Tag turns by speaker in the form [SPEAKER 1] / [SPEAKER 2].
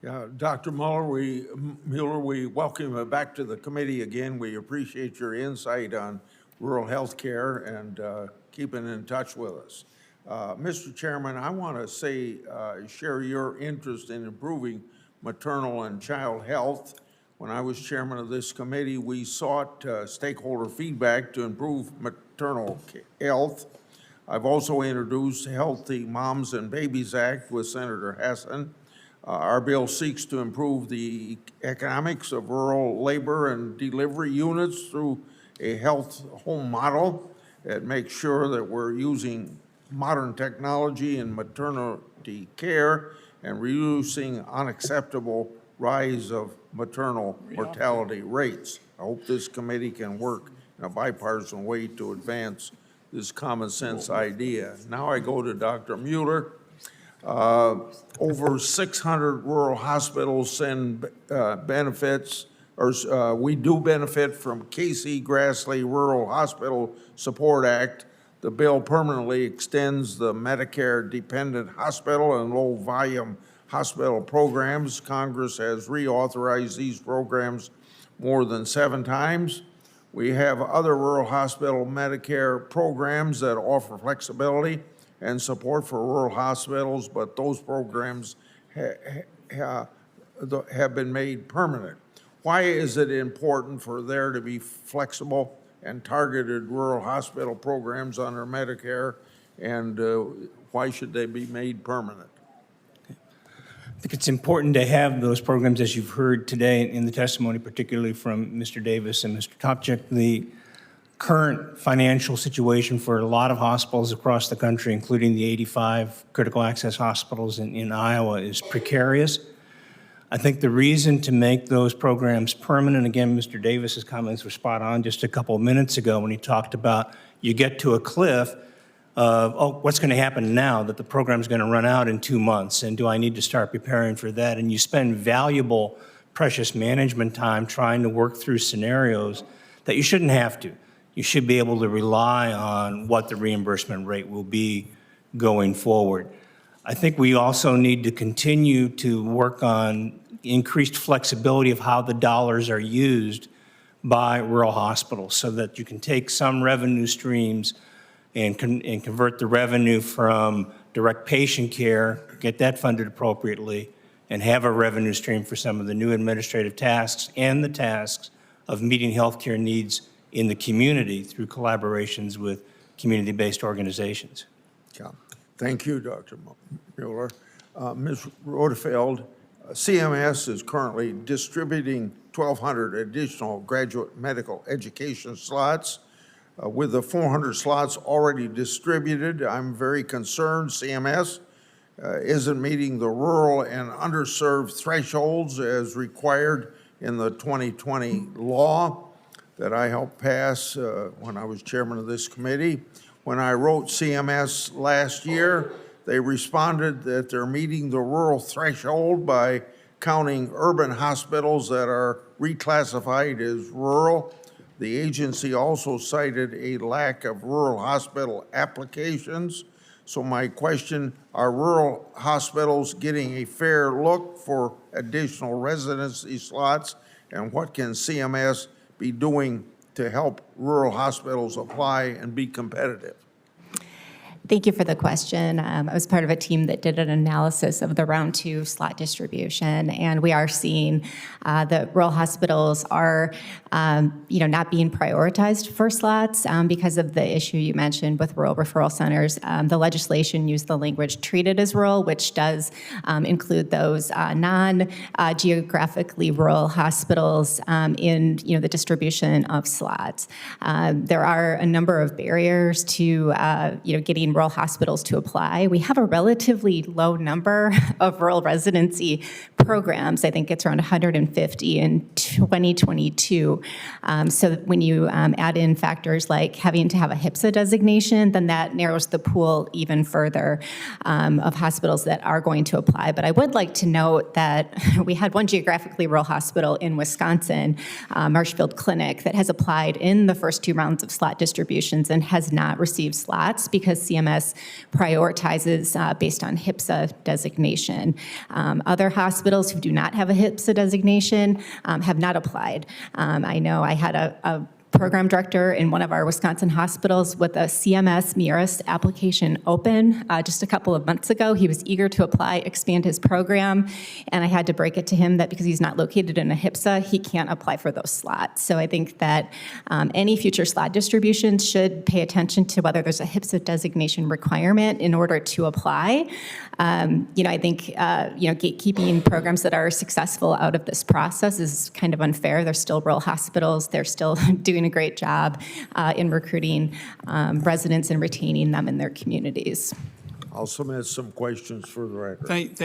[SPEAKER 1] Yeah, Dr. Mueller, we welcome you back to the committee again. We appreciate your insight on rural health care and keeping in touch with us. Mr. Chairman, I want to share your interest in improving maternal and child health. When I was chairman of this committee, we sought stakeholder feedback to improve maternal health. I've also introduced Healthy Moms and Babies Act with Senator Hassan. Our bill seeks to improve the economics of rural labor and delivery units through a health home model that makes sure that we're using modern technology in maternity care and reducing unacceptable rise of maternal mortality rates. I hope this committee can work in a bipartisan way to advance this common sense idea. Now I go to Dr. Mueller. Over 600 rural hospitals send benefits, or we do benefit from Casey Grassley Rural Hospital Support Act. The bill permanently extends the Medicare dependent hospital and low volume hospital programs. Congress has reauthorized these programs more than 7 times. We have other rural hospital Medicare programs that offer flexibility and support for rural hospitals, but those programs have been made permanent. Why is it important for there to be flexible and targeted rural hospital programs under Medicare, and why should they be made permanent?
[SPEAKER 2] I think it's important to have those programs, as you've heard today in the testimony, particularly from Mr. Davis and Mr. Topchick. The current financial situation for a lot of hospitals across the country, including the 85 critical access hospitals in Iowa, is precarious. I think the reason to make those programs permanent, again, Mr. Davis's comments were spot on just a couple of minutes ago when he talked about you get to a cliff of, oh, what's going to happen now that the program's going to run out in 2 months, and do I need to start preparing for that? And you spend valuable, precious management time trying to work through scenarios that you shouldn't have to. You should be able to rely on what the reimbursement rate will be going forward. I think we also need to continue to work on increased flexibility of how the dollars are used by rural hospitals so that you can take some revenue streams and convert the revenue from direct patient care, get that funded appropriately, and have a revenue stream for some of the new administrative tasks and the tasks of meeting healthcare needs in the community through collaborations with community-based organizations.
[SPEAKER 1] Yeah. Thank you, Dr. Mueller. Ms. Rodefeld, CMS is currently distributing 1,200 additional graduate medical education slots. With the 400 slots already distributed, I'm very concerned CMS isn't meeting the rural and underserved thresholds as required in the 2020 law that I helped pass when I was chairman of this committee. When I wrote CMS last year, they responded that they're meeting the rural threshold by counting urban hospitals that are reclassified as rural. The agency also cited a lack of rural hospital applications. So my question, are rural hospitals getting a fair look for additional residency slots? And what can CMS be doing to help rural hospitals apply and be competitive?
[SPEAKER 3] Thank you for the question. I was part of a team that did an analysis of the round 2 slot distribution, and we are seeing that rural hospitals are, not being prioritized for slots because of the issue you mentioned with rural referral centers. The legislation used the language "treated as rural," which does include those non-geographically rural hospitals in, the distribution of slots. There are a number of barriers to, getting rural hospitals to apply. We have a relatively low number of rural residency programs. I think it's around 150 in 2022. So when you add in factors like having to have a HPSA designation, then that narrows the pool even further of hospitals that are going to apply. But I would like to note that we had one geographically rural hospital in Wisconsin, Marshfield Clinic, that has applied in the first 2 rounds of slot distributions and has not received slots because CMS CMS prioritizes based on HPSA designation. Other hospitals who do not have a HPSA designation have not applied. I know I had a program director in one of our Wisconsin hospitals with a CMS MIRAS application open just a couple of months ago. He was eager to apply, expand his program, and I had to break it to him that because he's not located in a HPSA, he can't apply for those slots. So I think that any future slot distributions should pay attention to whether there's a HPSA designation requirement in order to apply. I think gatekeeping programs that are successful out of this process is kind of unfair. They're still rural hospitals. They're still doing a great job in recruiting residents and retaining them in their communities.
[SPEAKER 1] I'll submit some questions for the record.
[SPEAKER 4] Thank